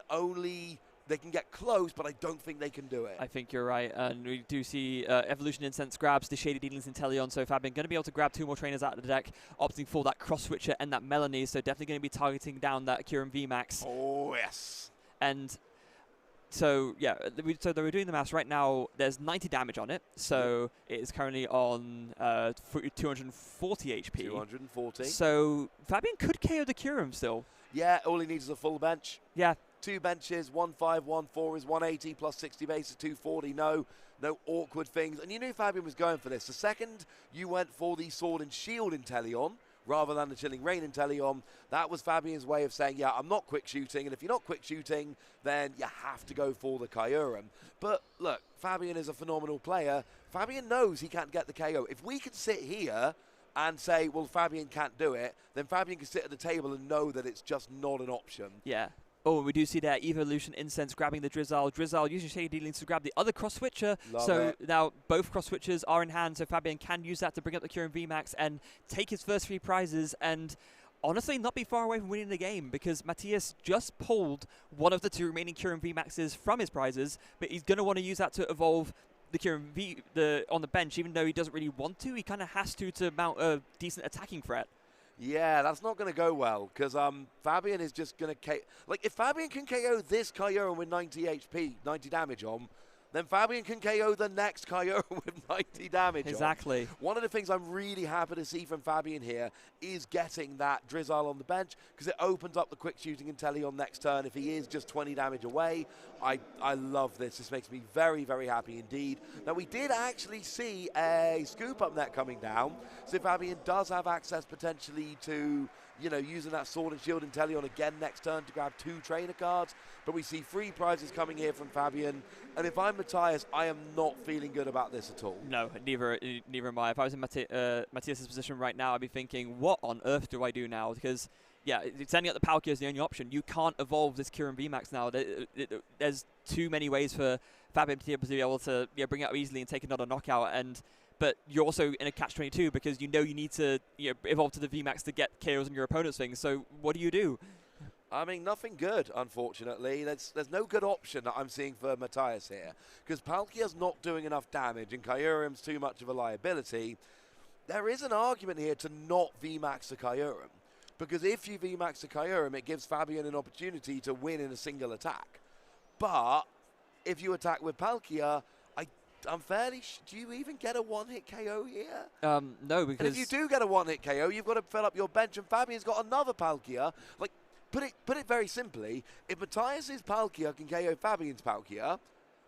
get close, but I don't think they can do it.
I think you're right, and we do see Evolution Incense grabs the Shady Dealings Inteleon, so Fabien going to be able to grab 2 more trainers out of the deck, opting for that Cross Switcher and that Melanie, so definitely going to be targeting down that Kyurem VMAX.
Oh, yes.
And So yeah, so they were doing the maths right now. There's 90 damage on it, so it is currently on 240 HP.
240.
So Fabien could KO the Kyurem still.
Yeah, all he needs is a full bench.
Yeah.
2 benches, 1-5, 1-4 is 180 plus 60 base is 240. No awkward things. And you knew Fabien was going for this. The second you went for the Sword and Shield Inteleon rather than the Chilling Rain Inteleon, that was Fabien's way of saying, yeah, I'm not quick shooting, and if you're not quick shooting, then you have to go for the Kyurem. But look, Fabien is a phenomenal player. Fabien knows he can't get the KO. If we could sit here and say, well, Fabien can't do it, then Fabien can sit at the table and know that it's just not an option.
Yeah. Oh, and we do see that Evolution Incense grabbing the Drizzle. Drizzle using Shady Dealings to grab the other cross switcher. So now both cross switchers are in hand, so Fabien can use that to bring up the Kyurem VMAX and take his first 3 prizes and honestly not be far away from winning the game, because Mathias just pulled one of the 2 remaining Kyurem VMAXs from his prizes, but he's going to want to use that to evolve the Kyurem on the bench. Even though he doesn't really want to, he kind of has to mount a decent attacking threat.
Yeah, that's not going to go well, because Fabien is just going to... Like, if Fabien can KO this Kyurem with 90 HP, 90 damage on, then Fabien can KO the next Kyurem with 90 damage
Exactly.
on. One of the things I'm really happy to see from Fabien here is getting that Drizzle on the bench, because it opens up the quick shooting Inteleon next turn. If he is just 20 damage away, I love this. This makes me very, very happy indeed. Now, we did actually see a scoop up net coming down, so Fabien does have access potentially to, you know, using that Sword and Shield Inteleon again next turn to grab 2 trainer cards. But we see 3 prizes coming here from Fabien. And if I'm Mathias, I am not feeling good about this at all.
No, neither am I. If I was in Mathias' position right now, I'd be thinking, what on earth do I do now? Because, yeah, sending out the Palkia is the only option. You can't evolve this Kyurem VMAX now. There's too many ways for Fabien to be able to bring it up easily and take another knockout. But you're also in a catch-22 because you need to evolve to the VMAX to get KOs on your opponent's things. So what do you do?
I mean, nothing good, unfortunately. There's no good option that I'm seeing for Mathias here, because Palkia's not doing enough damage and Kyurem's too much of a liability. There is an argument here to not VMAX the Kyurem, because if you VMAX the Kyurem, it gives Fabien an opportunity to win in a single attack. But if you attack with Palkia, I'm fairly... do you even get a one-hit KO here?
No, because...
And if you do get a one-hit KO, you've got to fill up your bench, and Fabien's got another Palkia. Like, put it very simply, if Mathias' Palkia can KO Fabien's Palkia,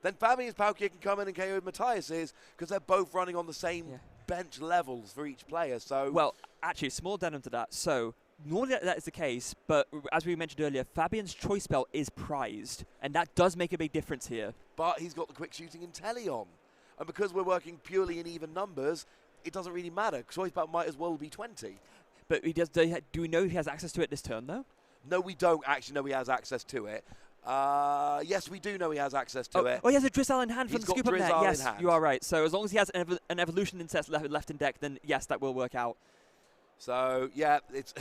then Fabien's Palkia can come in and KO Mathias's, because they're both running on the same bench levels for each player. So...
Well, actually, small addendum to that. So... normally that is the case, but as we mentioned earlier, Fabien's choice spell is prized, and that does make a big difference here.
But he's got the quick shooting Inteleon. And because we're working purely in even numbers, it doesn't really matter. Choice spell might as well be 20.
But he does. Do we know he has access to it this turn, though?
No, we don't actually know he has access to it. Yes, we do know he has access to it.
Oh, he has a Drizzle in hand from the scoop up net. Yes, you are right. So as long as he has an evolution inset left in deck, then yes, that will work out.
So, yeah, it's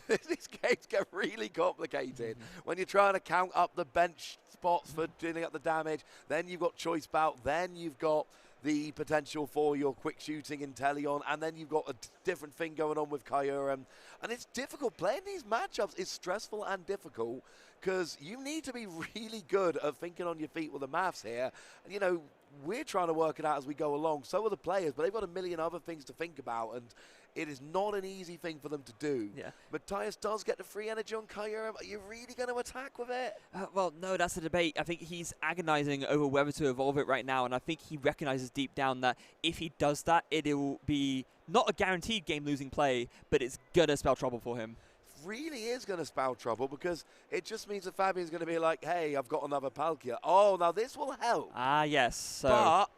these games get really complicated. When you're trying to count up the bench spots for dealing up the damage, then you've got choice bout, then you've got the potential for your quick shooting Inteleon, and then you've got a different thing going on with Kyurem. And it's difficult. Playing these matchups is stressful and difficult, because you need to be really good at thinking on your feet with the maths here. And, you know, we're trying to work it out as we go along. So are the players, but they've got a million other things to think about, and it is not an easy thing for them to do.
Yeah.
Mathias does get the free energy on Kyurem. Are you really going to attack with it?
Well, no, that's the debate. I think he's agonizing over whether to evolve it right now, and I think he recognizes deep down that if he does that, it will be not a guaranteed game-losing play, but it's going to spell trouble for him.
Really is going to spell trouble, because it just means that Fabien's going to be like, hey, I've got another Palkia. Oh, now this will help.
Ah, yes. So.
But,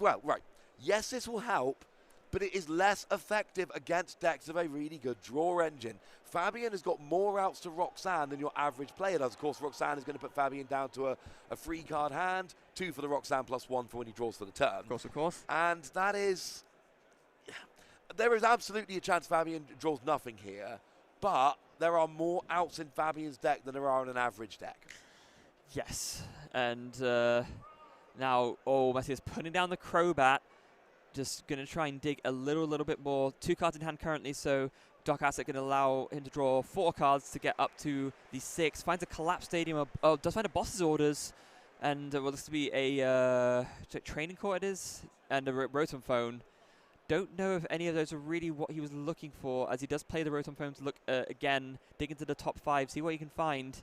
well, right. Yes, this will help, but it is less effective against decks of a really good draw engine. Fabien has got more outs to Roxanne than your average player does. Of course, Roxanne is going to put Fabien down to a free card hand, 2 for the Roxanne plus 1 for when he draws for the turn.
Of course.
And that is... there is absolutely a chance Fabien draws nothing here, but there are more outs in Fabien's deck than there are in an average deck.
Yes. And now, Mathias putting down the Crobat. Just going to try and dig a little bit more. 2 cards in hand currently, so Dark Asset going to allow him to draw 4 cards to get up to the 6. Finds a Collapse Stadium. Does find a Boss's Orders. And well, this to be a training court it is, and a Rotom phone. Don't know if any of those are really what he was looking for, as he does play the Rotom phone to look again, dig into the top 5, see what you can find.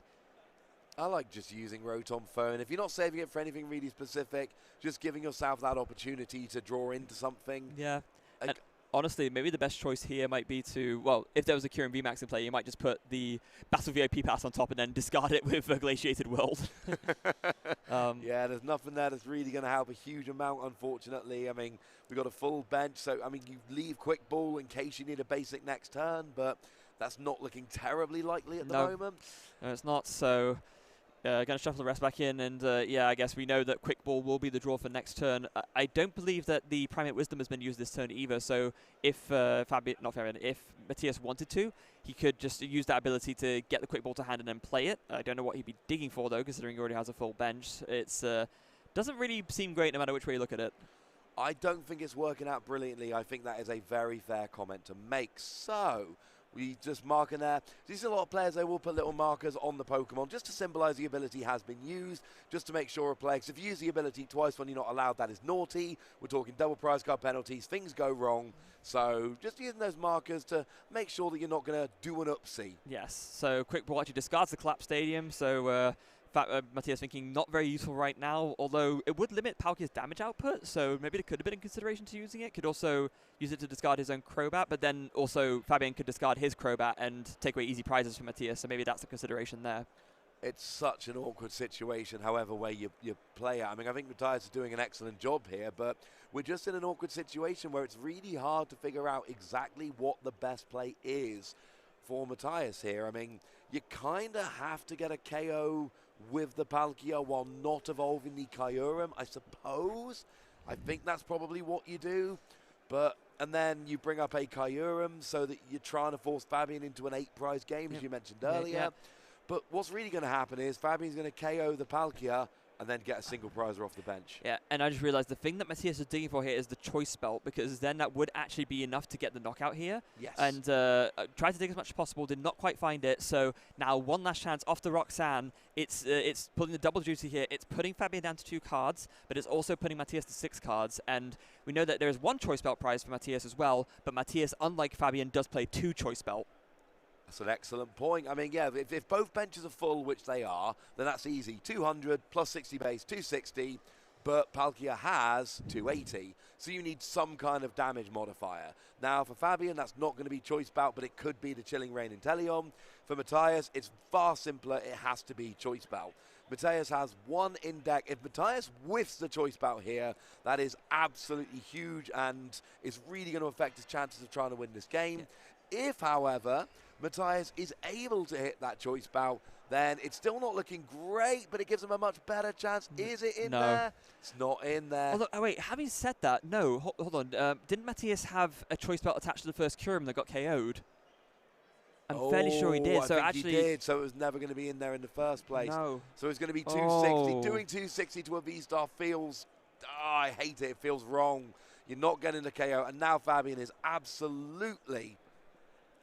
I like just using Rotom phone. If you're not saving it for anything really specific, just giving yourself that opportunity to draw into something.
Yeah. And honestly, maybe the best choice here might be to, well, if there was a Kyurem VMAX in play, you might just put the Battle VIP pass on top and then discard it with a Glaciated World.
Yeah, there's nothing there that's really going to help a huge amount, unfortunately. I mean, we've got a full bench, so, I mean, you leave Quick Ball in case you need a basic next turn, but that's not looking terribly likely at the moment.
No, it's not, so... going to shuffle the rest back in, and yeah, I guess we know that Quick Ball will be the draw for next turn. I don't believe that the Primate Wisdom has been used this turn either, so if if Mathias wanted to, he could just use that ability to get the Quick Ball to hand and then play it. I don't know what he'd be digging for, though, considering he already has a full bench. It's doesn't really seem great no matter which way you look at it.
I don't think it's working out brilliantly. I think that is a very fair comment to make. So... we just mark in there. You see a lot of players, they will put little markers on the Pokemon just to symbolize the ability has been used, just to make sure a player, because if you use the ability twice when you're not allowed, that is naughty. We're talking double prize card penalties, things go wrong. So just using those markers to make sure that you're not going to do an upsie.
Yes, so Quick Ball actually discards the Collapse Stadium, so Mathias thinking not very useful right now, although it would limit Palkia's damage output, so maybe it could have been in consideration to using it. Could also use it to discard his own Crobat, but then also Fabien could discard his Crobat and take away easy prizes from Mathias, so maybe that's a consideration there.
It's such an awkward situation, however way you play it. I mean, I think Mathias is doing an excellent job here, but we're just in an awkward situation where it's really hard to figure out exactly what the best play is for Mathias here. I mean, you kind of have to get a KO with the Palkia while not evolving the Kyurem, I suppose. I think that's probably what you do. And then you bring up a Kyurem so that you're trying to force Fabien into an 8-prize game, as you mentioned earlier.
Yeah.
But what's really going to happen is Fabien's going to KO the Palkia and then get a single prizer off the bench.
Yeah, and I just realized the thing that Mathias is digging for here is the Choice Belt, because then that would actually be enough to get the knockout here.
Yes.
And tried to dig as much as possible, did not quite find it. So now one last chance off the Roxanne. It's pulling the double duty here. It's putting Fabien down to 2 cards, but it's also putting Mathias to 6 cards. And we know that there is 1 Choice Belt prize for Mathias as well, but Mathias, unlike Fabien, does play 2 Choice Belt.
That's an excellent point. I mean, yeah, if both benches are full, which they are, then that's easy. 200 plus 60 base, 260, but Palkia has 280. So you need some kind of damage modifier. Now, for Fabien, that's not going to be Choice Belt, but it could be the Chilling Reign Inteleon. For Mathias, it's far simpler. It has to be Choice Belt. Mathias has 1 in deck. If Mathias whiffs the Choice Belt here, that is absolutely huge and is really going to affect his chances of trying to win this game. Yeah. If, however, Mathias is able to hit that Choice Belt, then it's still not looking great, but it gives him a much better chance. Is it in there? It's not in there.
Although, oh wait, having said that, no, hold on. Didn't Mathias have a Choice Belt attached to the first Kyurem that got KO'd? I'm fairly sure he did. So
actually, he did. So it was never going to be in there in the first place.
No.
So it's going to be 260. Doing 260 to a VSTAR feels, I hate it. It feels wrong. You're not getting the KO, and now Fabien is absolutely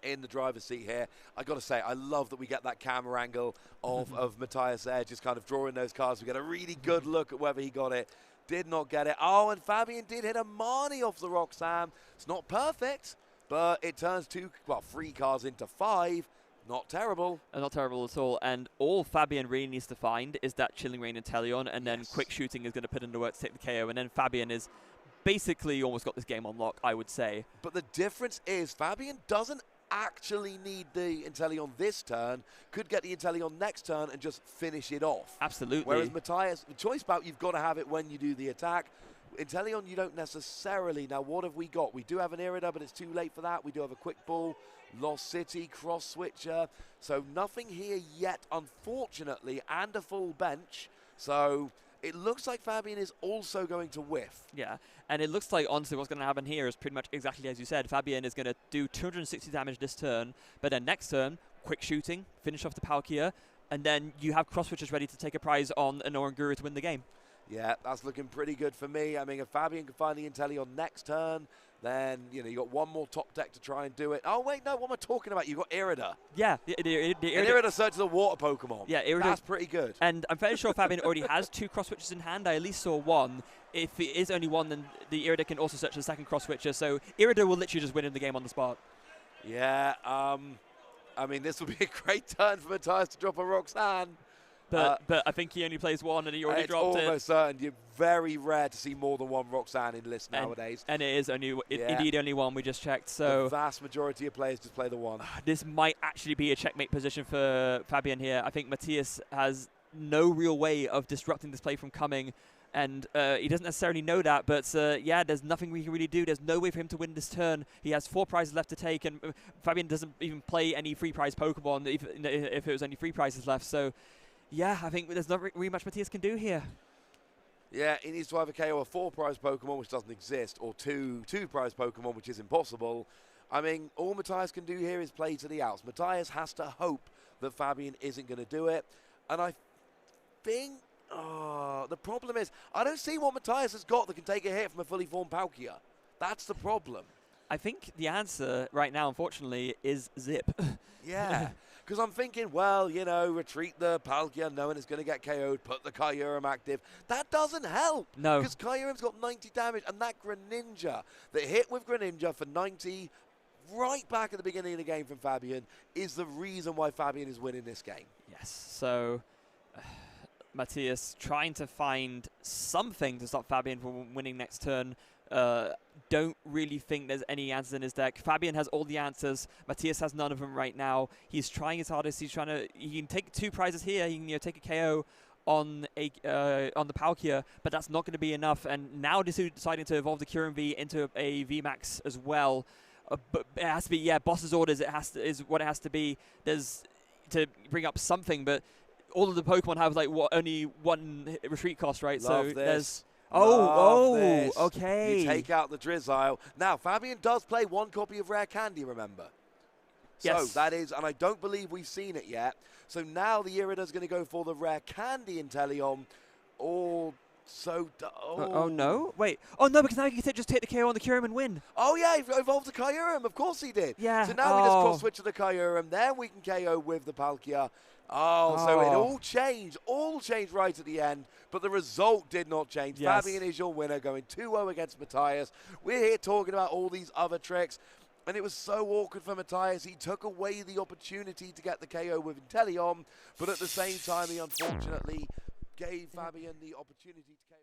in the driver's seat here. I got to say, I love that we get that camera angle of Mathias there, just kind of drawing those cards. We get a really good look at whether he got it. Did not get it. Oh, and Fabien did hit a Marnie off the Roxanne. It's not perfect, but it turns 3 cards into 5. Not terrible.
Not terrible at all. And all Fabien really needs to find is that Chilling Reign Inteleon, and then Quick Shooting is going to put in the work to take the KO, and then Fabien is basically almost got this game on lock, I would say.
But the difference is Fabien doesn't actually need the Inteleon this turn, could get the Inteleon next turn and just finish it off.
Absolutely.
Whereas Mathias, the Choice Belt, you've got to have it when you do the attack. Inteleon, you don't necessarily. Now, what have we got? We do have an Irida, but it's too late for that. We do have a Quick Ball, Lost City, Cross Switcher. So nothing here yet, unfortunately, and a full bench. So it looks like Fabien is also going to whiff.
Yeah, and it looks like, honestly, what's going to happen here is pretty much exactly as you said. Fabien is going to do 260 damage this turn, but then next turn, Quick Shooting, finish off the Palkia, and then you have Cross Switchers ready to take a prize on an Oranguru to win the game.
Yeah, that's looking pretty good for me. I mean, if Fabien can find the Inteleon next turn, Then, you know, you got one more top deck to try and do it. Oh, wait, no, what am I talking about? You got Irida.
Yeah, the
Irida searches a water Pokemon.
Yeah, Irida.
That's pretty good.
And I'm fairly sure Fabien already has 2 cross switches in hand. I at least saw one. If it is only one, then the Irida can also search the second cross switcher. So Irida will literally just win in the game on the spot.
Yeah, I mean, this will be a great turn for Mathias to drop a Roxanne.
But I think he only plays one, and he already dropped it.
It's almost certain. You're very rare to see more than one Roxanne in lists nowadays.
And it is indeed only one. We just checked. So
the vast majority of players just play the one.
This might actually be a checkmate position for Fabien here. I think Mathias has no real way of disrupting this play from coming. And he doesn't necessarily know that, but yeah, there's nothing we can really do. There's no way for him to win this turn. He has 4 prizes left to take, and Fabien doesn't even play any free prize Pokemon if it was only 3 prizes left. So yeah, I think there's not really much Mathias can do here.
Yeah, he needs to either KO a 4 prize Pokemon, which doesn't exist, or 2 prize Pokemon, which is impossible. I mean, all Mathias can do here is play to the outs. Mathias has to hope that Fabien isn't going to do it. And I think the problem is, I don't see what Mathias has got that can take a hit from a fully formed Palkia. That's the problem.
I think the answer right now, unfortunately, is Zip.
Yeah, because I'm thinking, well, you know, retreat the Palkia knowing it's going to get KO'd, put the Kyurem active. That doesn't help.
No.
Because Kyurem's got 90 damage, and that Greninja, that hit with Greninja for 90 right back at the beginning of the game from Fabien, is the reason why Fabien is winning this game.
Yes, so Mathias trying to find something to stop Fabien from winning next turn. Don't really think there's any answers in his deck. Fabien has all the answers. Mathias has none of them right now. He's trying his hardest. He can take 2 prizes here. He can take a KO on the Palkia, but that's not going to be enough. And now deciding to evolve the Kyurem V into a VMAX as well. But it has to be, yeah, boss's orders. Is what it has to be. There's to bring up something, but all of the Pokemon have like only 1 retreat cost, right?
Love
so
this.
there's
This.
Okay.
You take out the Drizzile. Now, Fabien does play 1 copy of Rare Candy, remember?
Yes.
So that is, and I don't believe we've seen it yet. So now the Irida's going to go for the Rare Candy Inteleon. Oh
no! Wait. Oh no, because now you can just take the KO on the Kyurem and win.
Oh yeah, he evolved the Kyurem. Of course he did.
Yeah.
So now we just cross switch to the Kyurem. Then we can KO with the Palkia. So it all changed right at the end, but the result did not change.
Yes.
Fabien is your winner, going 2-0 against Mathias. We're here talking about all these other tricks, and it was so awkward for Mathias. He took away the opportunity to get the KO with Inteleon, but at the same time, he unfortunately gave Fabien the opportunity to KO.